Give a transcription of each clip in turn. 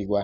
ดีกว่า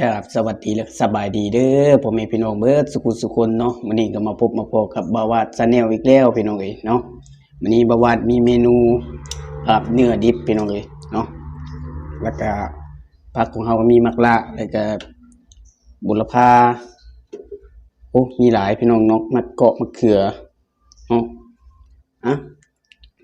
ครับสวัสดีและสบายดีเด้อพ่อแม่พี่น้องเบิดสุคนเนาะมื้อนี้ก็มาพบมาพอกับบาวาดชาแนลอีกแล้วพี่น้องเอ้ยเนาะมื้อนี้บาวาดมีเมนูเนื้อดิบพี่น้องเอ้ยเนาะแล้วก็ผักของเฮาก็มีมักละแล้วก็บุรพาโอ้มีหลายพี่น้องเนาะมะกอกมะเขือเนาะอ่ะ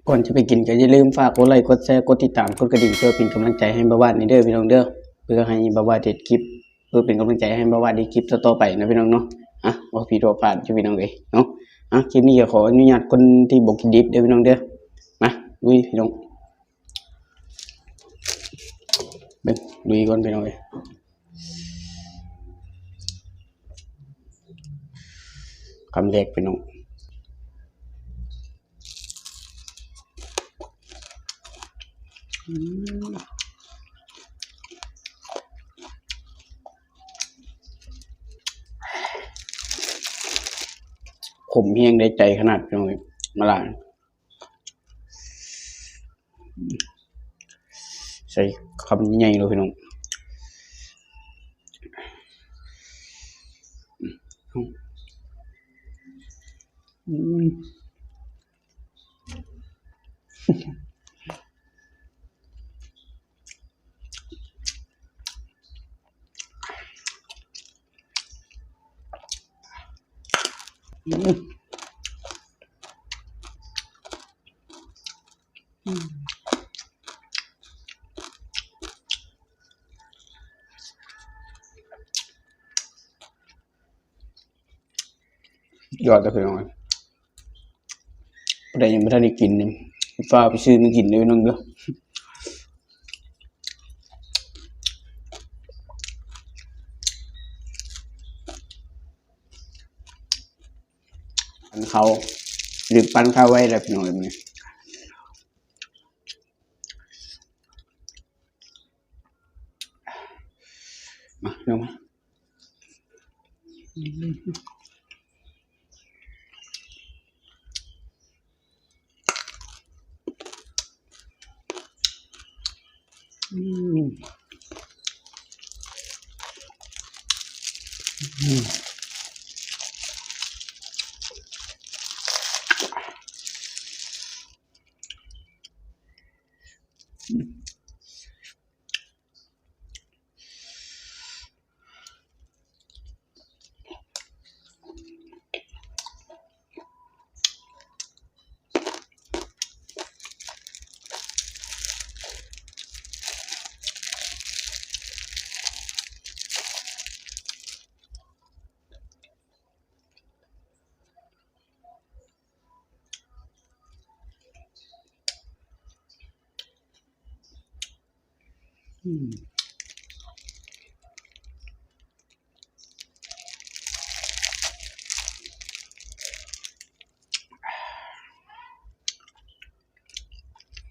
ก่อนจะไปกินก็อย่าลืมฝากกดไลค์กดแชร์กดติดตามกดกระดิ่งเพื่อเป็นกำลังใจให้บาวาดนี่เด้อพี่น้องเด้อเพื่อให้บาวาดเฮ็ดคลิปเพื่อเป็นกำลังใจให้บาวาดได้คลิปต่อๆไปนะพี่น้องเนาะบ่ผิดบ่พลาดอยู่พี่น้องเอ้ยเนาะคลิปนี้ก็ขออนุญาตคนที่บ่กินดิบเด้อพี่น้องเด้อมาลุยพี่น้องเบิ่งลุยก่อนพี่น้องเอ้ยคำแรกพี่น้องขมเฮียงได้ใจขนาดพี่น้องเอ้ยมาล่างใส่คำใหญ่เลยพี่น้องยอดเลยพี่น้องแต่ยังไม่ทันได้กินเลยฟ้าไปซื้อมากินเลยพี่น้องเด้อปันเขาหรือปันข้าวไว้แล้วพี่น้องแบบนี้มาลงมา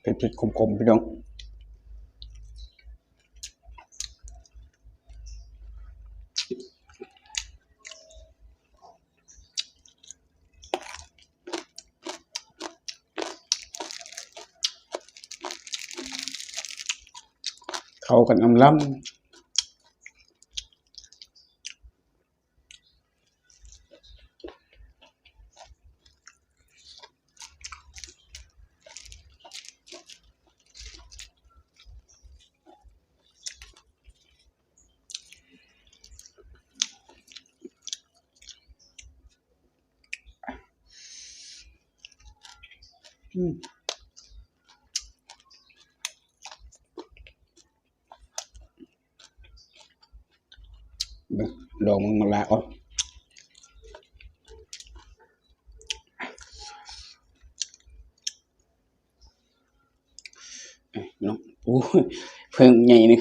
เป็นพริกคมๆพี่น้องเข้ากันล้ำลองมึงมาละอ่ะ เนาะโอ้ยเพิ่งใหญ่นึง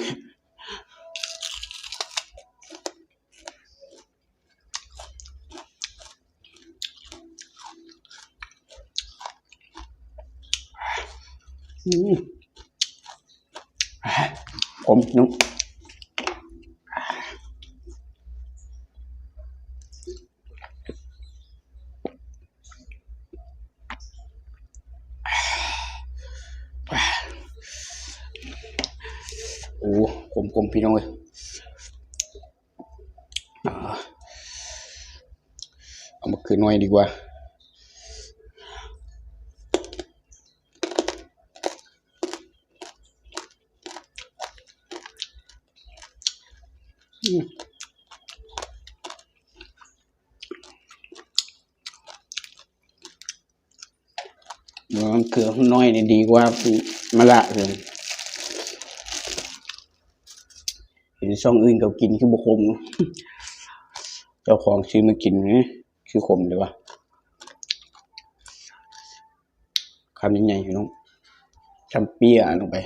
ผมเนาะโอ้กลมๆพี่น้องเอ้ยเอามาคืนหน่อยดีกว่ามันคือน้อยนี่ดีกว่ามะละเลยเห็นช่องอื่นเขากินคือบ่ขมเจ้าของซื้อมากินนี่คือขมเลยวะคำใหญ่ๆพี่น้องคำเปี้ยลงไป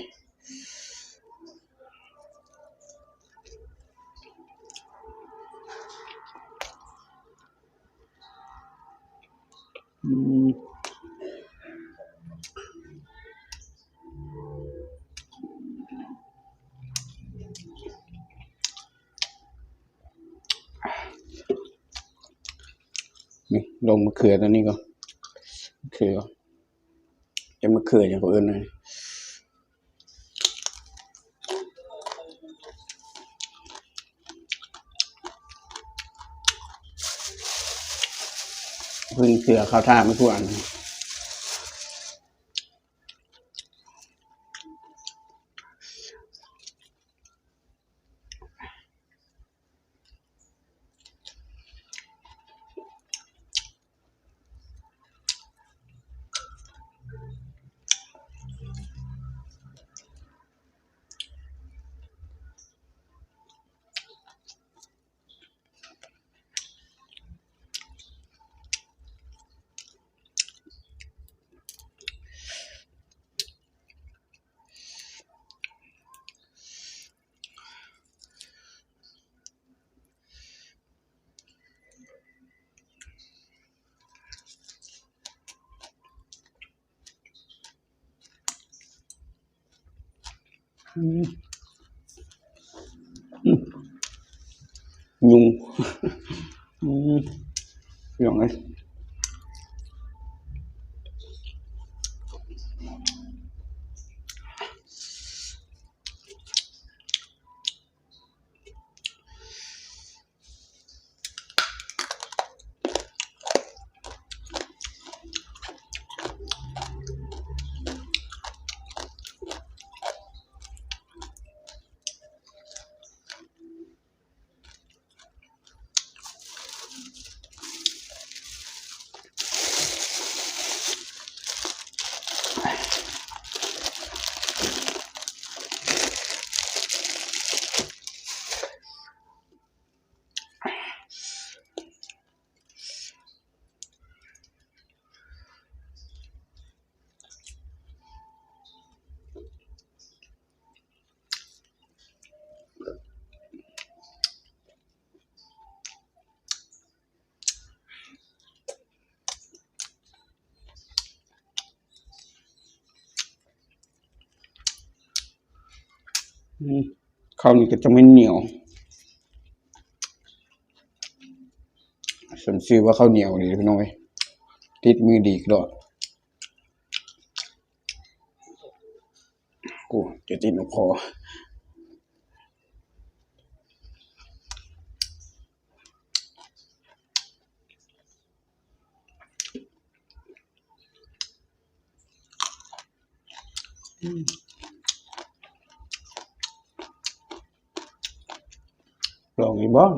นี่ลงมะเขือตัวนี้ก่อนมะเขือจะมะเขืออย่างเขาเอิ้นเลยเพิ่งเขือเข้าท่าไม่ทั่วอันยุงอย่างไรข้าวนี่ก็จะไม่เหนียวสมชื่อว่าข้าวเหนียวนี่พี่น้องเอ้ยติดมือดีก็กูจะติดคอลองอีกบ้าง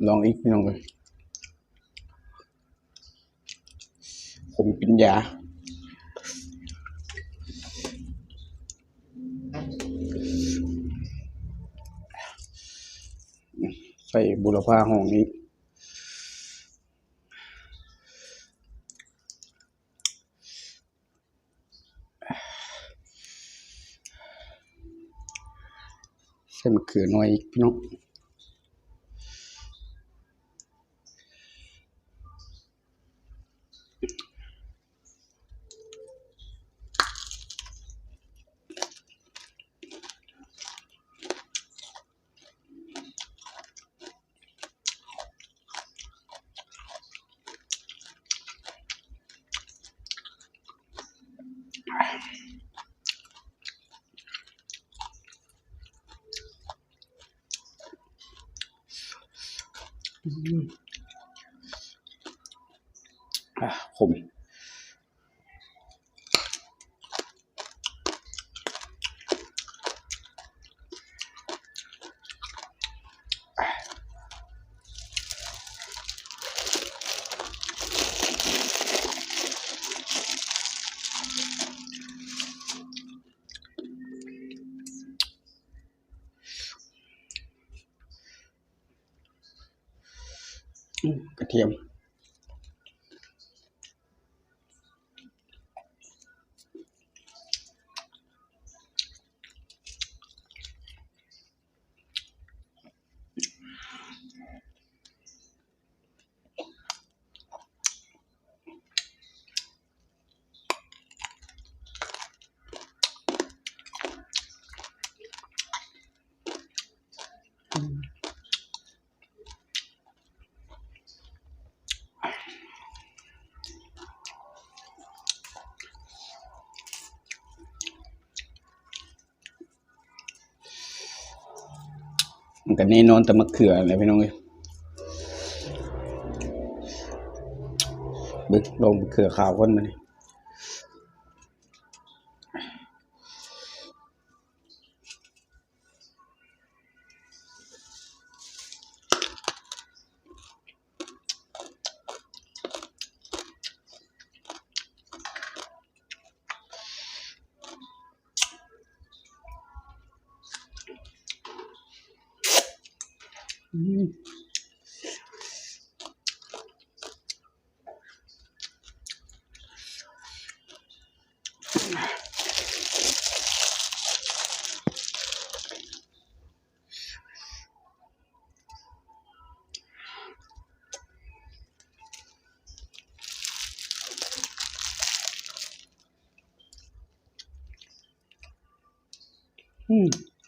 ลองอีกพี่น้องเลยผมเป็นยาใส่บุรพาห้องนี้ ส่มะเขือน้อยอีกพี่น้องขมกระเทียมมันก็แน่นอนแต่มะเขือแหละพี่น้องเอ้ยบึกลงมะเขือขาวก่อนมานี่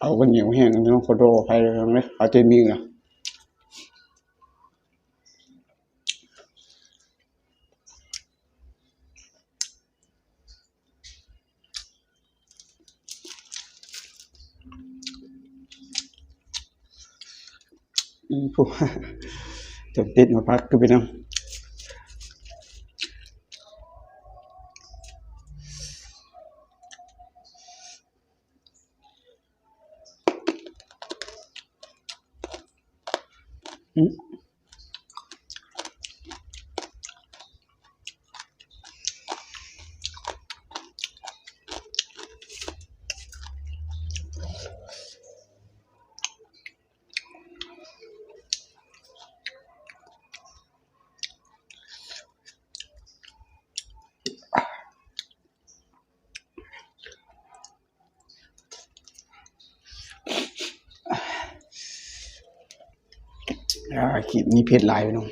เอากันเหนียวแห้งพี่น้องขอโทษอภัยเลยนะอาจจะมีนะผู้จะติดมาพักก็ไปน้ำคลิปนี้เผ็ดหลายพี่น้อง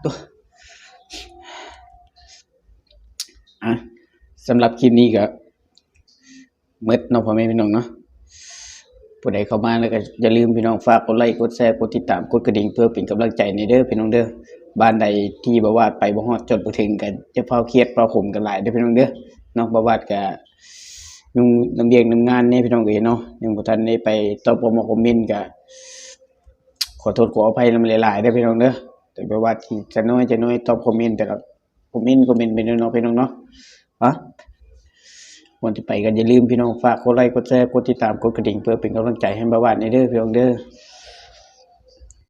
ตัวสำหรับคลิปนี้ก็หมดเนาะพ่อแม่พี่น้องเนาะผู้ใดเข้ามาแล้วก็อย่าลืมพี่น้องฝากกดไลค์กดแชร์กดติดตามกดกระดิ่งเพื่อเป็นกำลังใจในเด้อพี่น้องเด้อบ้านใดที่บ่ว่าไปบ่ฮอดจดบ่ถึงก็จะเฝ้าเครียดเฝ้าขมกันหลายเด้อพี่น้องเด้อเนาะบ่ว่าก็ยุ่งน้ำเบียงน้ำงานนี่พี่น้องเอ้ยเนาะยังบ่ทันได้ไปตอบคอมเมนต์ก็ขอโทษขออภัยนำหลายๆเด้อพี่น้องเด้อแต่บ่ว่าที่จะน้อยตอบคอมเมนต์แต่ละคอมเมนต์ไปเนาะพี่น้องเนาะก่อนที่ไปก็อย่าลืมพี่น้องฝากกดไลค์กดแชร์กดติดตามกดกระดิ่งเพื่อเป็นกำลังใจให้บ่าวาดในเด้อพี่น้องเด้อ